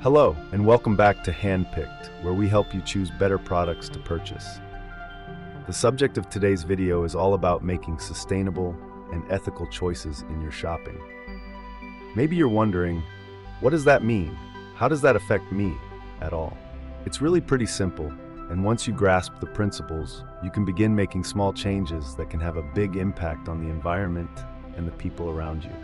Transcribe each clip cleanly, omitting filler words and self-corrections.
Hello, and welcome back to Handpicked, where we help you choose better products to purchase. The subject of today's video is all about making sustainable and ethical choices in your shopping. Maybe you're wondering, what does that mean? How does that affect me at all? It's really pretty simple, and once you grasp the principles, you can begin making small changes that can have a big impact on the environment and the people around you.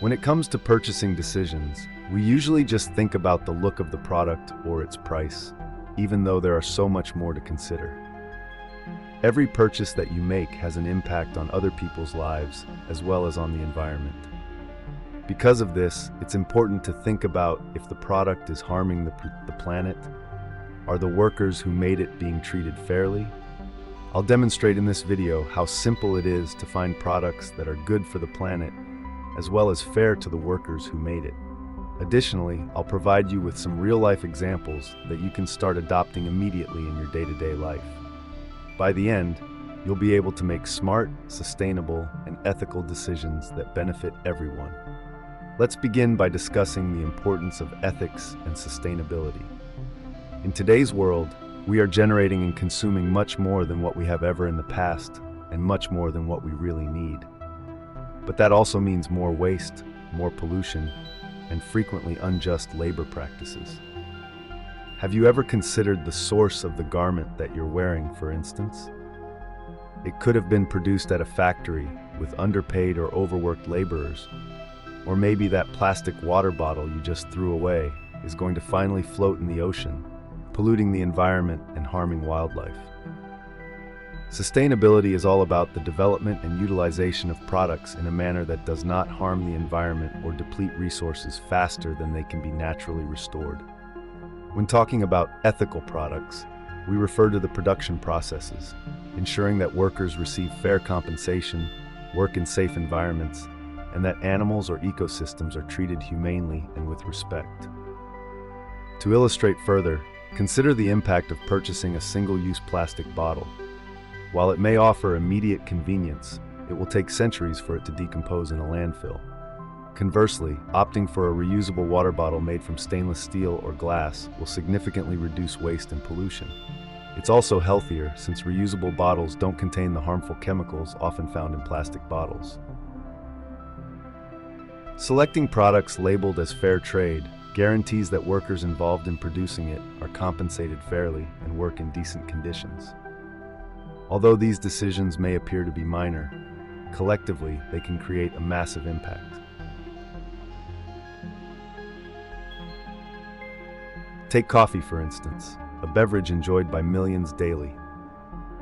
When it comes to purchasing decisions, we usually just think about the look of the product or its price, even though there are so much more to consider. Every purchase that you make has an impact on other people's lives as well as on the environment. Because of this, it's important to think about if the product is harming the planet. Are the workers who made it being treated fairly? I'll demonstrate in this video how simple it is to find products that are good for the planet as well as fair to the workers who made it. Additionally, I'll provide you with some real-life examples that you can start adopting immediately in your day-to-day life. By the end, you'll be able to make smart, sustainable, and ethical decisions that benefit everyone. Let's begin by discussing the importance of ethics and sustainability. In today's world, we are generating and consuming much more than what we have ever in the past, and much more than what we really need. But that also means more waste, more pollution, and frequently unjust labor practices. Have you ever considered the source of the garment that you're wearing, for instance? It could have been produced at a factory with underpaid or overworked laborers, or maybe that plastic water bottle you just threw away is going to finally float in the ocean, polluting the environment and harming wildlife. Sustainability is all about the development and utilization of products in a manner that does not harm the environment or deplete resources faster than they can be naturally restored. When talking about ethical products, we refer to the production processes, ensuring that workers receive fair compensation, work in safe environments, and that animals or ecosystems are treated humanely and with respect. To illustrate further, consider the impact of purchasing a single-use plastic bottle. While it may offer immediate convenience, it will take centuries for it to decompose in a landfill. Conversely, opting for a reusable water bottle made from stainless steel or glass will significantly reduce waste and pollution. It's also healthier since reusable bottles don't contain the harmful chemicals often found in plastic bottles. Selecting products labeled as fair trade guarantees that workers involved in producing it are compensated fairly and work in decent conditions. Although these decisions may appear to be minor, collectively they can create a massive impact. Take coffee, for instance, a beverage enjoyed by millions daily.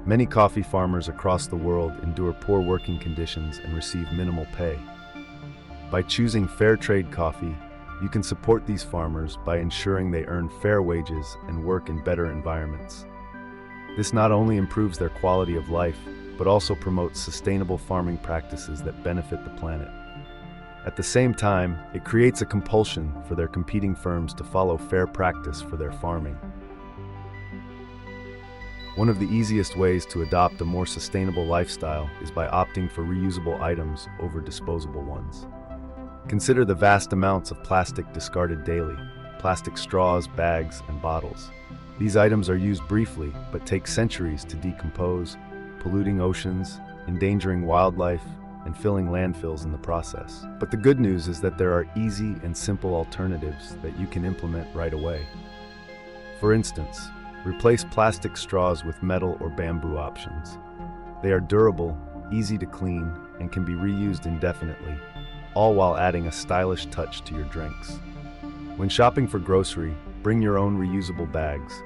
Many coffee farmers across the world endure poor working conditions and receive minimal pay. By choosing fair trade coffee, you can support these farmers by ensuring they earn fair wages and work in better environments. This not only improves their quality of life, but also promotes sustainable farming practices that benefit the planet. At the same time, it creates a compulsion for their competing firms to follow fair practice for their farming. One of the easiest ways to adopt a more sustainable lifestyle is by opting for reusable items over disposable ones. Consider the vast amounts of plastic discarded daily: plastic straws, bags, and bottles. These items are used briefly, but take centuries to decompose, polluting oceans, endangering wildlife, and filling landfills in the process. But the good news is that there are easy and simple alternatives that you can implement right away. For instance, replace plastic straws with metal or bamboo options. They are durable, easy to clean, and can be reused indefinitely, all while adding a stylish touch to your drinks. When shopping for grocery, bring your own reusable bags.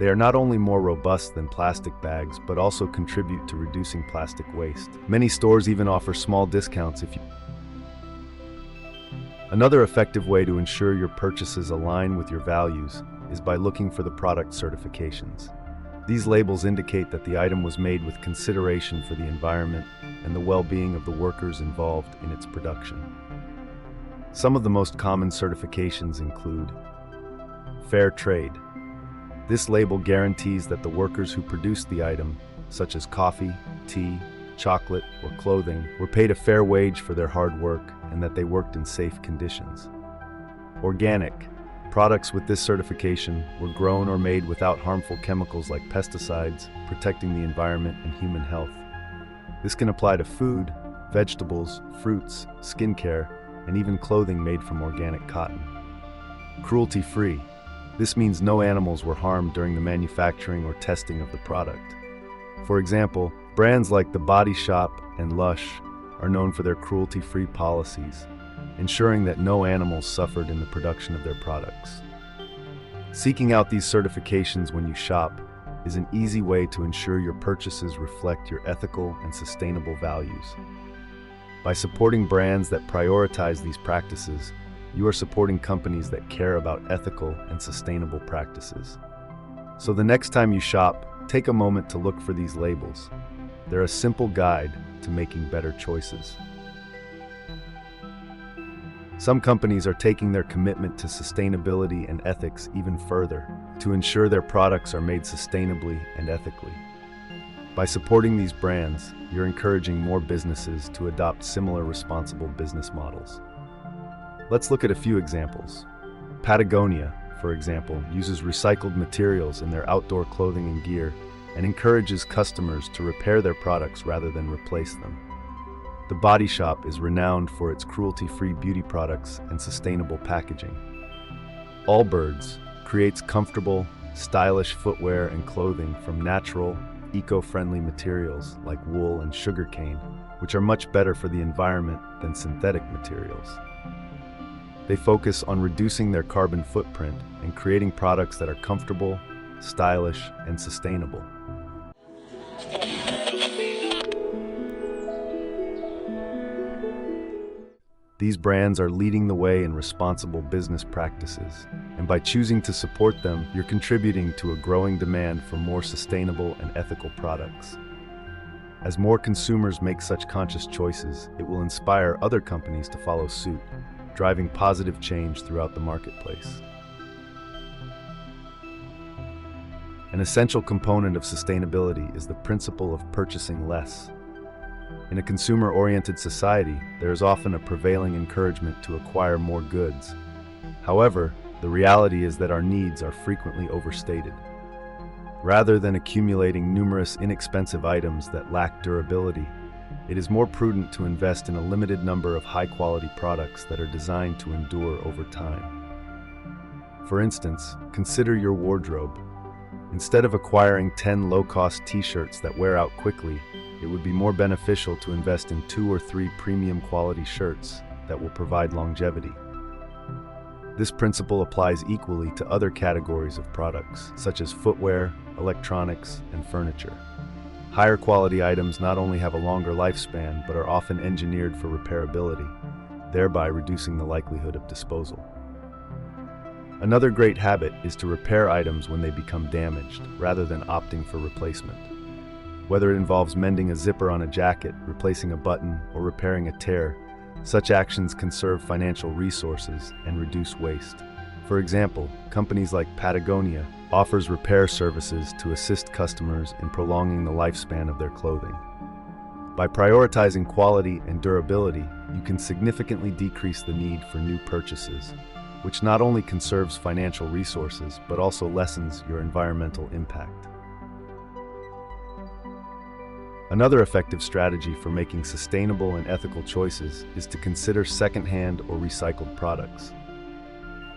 They are not only more robust than plastic bags, but also contribute to reducing plastic waste. Many stores even offer small discounts if you... Another effective way to ensure your purchases align with your values is by looking for the product certifications. These labels indicate that the item was made with consideration for the environment and the well-being of the workers involved in its production. Some of the most common certifications include Fair Trade. This label guarantees that the workers who produced the item, such as coffee, tea, chocolate, or clothing, were paid a fair wage for their hard work and that they worked in safe conditions. Organic. Products with this certification were grown or made without harmful chemicals like pesticides, protecting the environment and human health. This can apply to food, vegetables, fruits, skincare, and even clothing made from organic cotton. Cruelty-free. This means no animals were harmed during the manufacturing or testing of the product. For example, brands like The Body Shop and Lush are known for their cruelty-free policies, ensuring that no animals suffered in the production of their products. Seeking out these certifications when you shop is an easy way to ensure your purchases reflect your ethical and sustainable values. By supporting brands that prioritize these practices, you are supporting companies that care about ethical and sustainable practices. So the next time you shop, take a moment to look for these labels. They're a simple guide to making better choices. Some companies are taking their commitment to sustainability and ethics even further to ensure their products are made sustainably and ethically. By supporting these brands, you're encouraging more businesses to adopt similar responsible business models. Let's look at a few examples. Patagonia, for example, uses recycled materials in their outdoor clothing and gear and encourages customers to repair their products rather than replace them. The Body Shop is renowned for its cruelty-free beauty products and sustainable packaging. Allbirds creates comfortable, stylish footwear and clothing from natural, eco-friendly materials like wool and sugarcane, which are much better for the environment than synthetic materials. They focus on reducing their carbon footprint and creating products that are comfortable, stylish, and sustainable. These brands are leading the way in responsible business practices, and by choosing to support them, you're contributing to a growing demand for more sustainable and ethical products. As more consumers make such conscious choices, it will inspire other companies to follow suit, driving positive change throughout the marketplace. An essential component of sustainability is the principle of purchasing less. In a consumer-oriented society, there is often a prevailing encouragement to acquire more goods. However, the reality is that our needs are frequently overstated. Rather than accumulating numerous inexpensive items that lack durability, it is more prudent to invest in a limited number of high-quality products that are designed to endure over time. For instance, consider your wardrobe. Instead of acquiring 10 low-cost t-shirts that wear out quickly, it would be more beneficial to invest in 2 or 3 premium quality shirts that will provide longevity. This principle applies equally to other categories of products, such as footwear, electronics, and furniture. Higher quality items not only have a longer lifespan, but are often engineered for repairability, thereby reducing the likelihood of disposal. Another great habit is to repair items when they become damaged, rather than opting for replacement. Whether it involves mending a zipper on a jacket, replacing a button, or repairing a tear, such actions conserve financial resources and reduce waste. For example, companies like Patagonia offers repair services to assist customers in prolonging the lifespan of their clothing. By prioritizing quality and durability, you can significantly decrease the need for new purchases, which not only conserves financial resources, but also lessens your environmental impact. Another effective strategy for making sustainable and ethical choices is to consider secondhand or recycled products.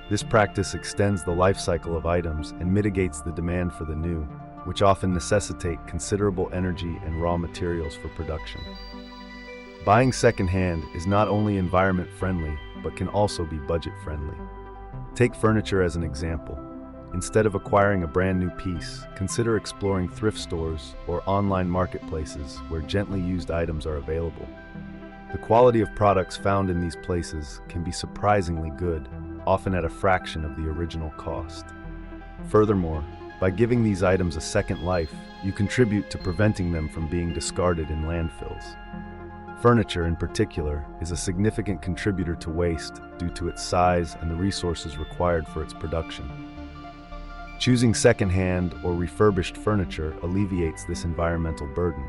This practice extends the life cycle of items and mitigates the demand for the new, which often necessitate considerable energy and raw materials for production. Buying secondhand is not only environment-friendly, but can also be budget-friendly. Take furniture as an example. Instead of acquiring a brand new piece, consider exploring thrift stores or online marketplaces where gently used items are available. The quality of products found in these places can be surprisingly good, often at a fraction of the original cost. Furthermore, by giving these items a second life, you contribute to preventing them from being discarded in landfills. Furniture, in particular, is a significant contributor to waste due to its size and the resources required for its production. Choosing secondhand or refurbished furniture alleviates this environmental burden.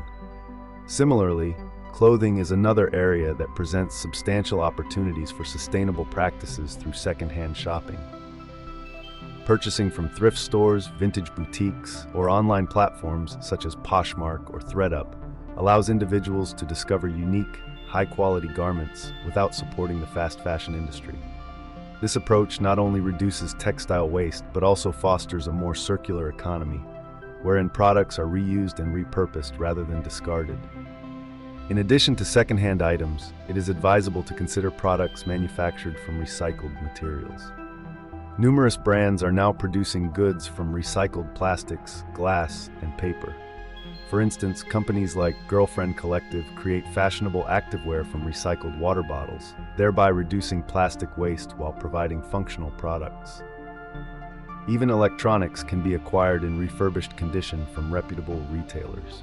Similarly, Clothing is another area that presents substantial opportunities for sustainable practices through secondhand shopping. Purchasing from thrift stores, vintage boutiques, or online platforms such as Poshmark or ThredUp allows individuals to discover unique, high-quality garments without supporting the fast fashion industry. This approach not only reduces textile waste but also fosters a more circular economy, wherein products are reused and repurposed rather than discarded. In addition to secondhand items, it is advisable to consider products manufactured from recycled materials. Numerous brands are now producing goods from recycled plastics, glass, and paper. For instance, companies like Girlfriend Collective create fashionable activewear from recycled water bottles, thereby reducing plastic waste while providing functional products. Even electronics can be acquired in refurbished condition from reputable retailers.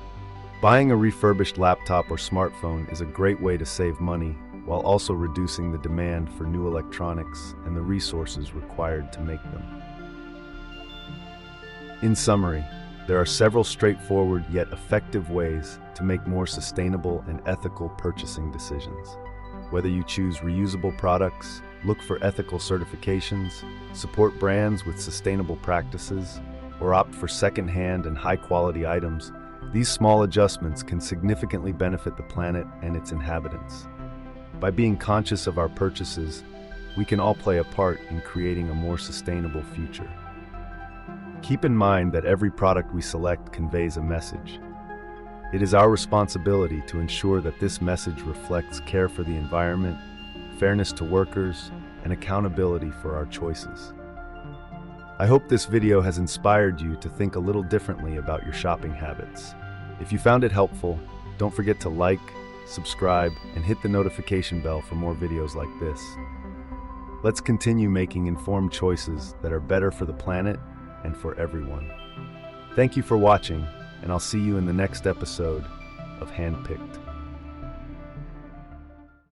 Buying a refurbished laptop or smartphone is a great way to save money while also reducing the demand for new electronics and the resources required to make them. In summary, there are several straightforward yet effective ways to make more sustainable and ethical purchasing decisions. Whether you choose reusable products, look for ethical certifications, support brands with sustainable practices, or opt for second-hand and high-quality items, these small adjustments can significantly benefit the planet and its inhabitants. By being conscious of our purchases, we can all play a part in creating a more sustainable future. Keep in mind that every product we select conveys a message. It is our responsibility to ensure that this message reflects care for the environment, fairness to workers, and accountability for our choices. I hope this video has inspired you to think a little differently about your shopping habits. If you found it helpful, don't forget to like, subscribe, and hit the notification bell for more videos like this. Let's continue making informed choices that are better for the planet and for everyone. Thank you for watching, and I'll see you in the next episode of Handpicked.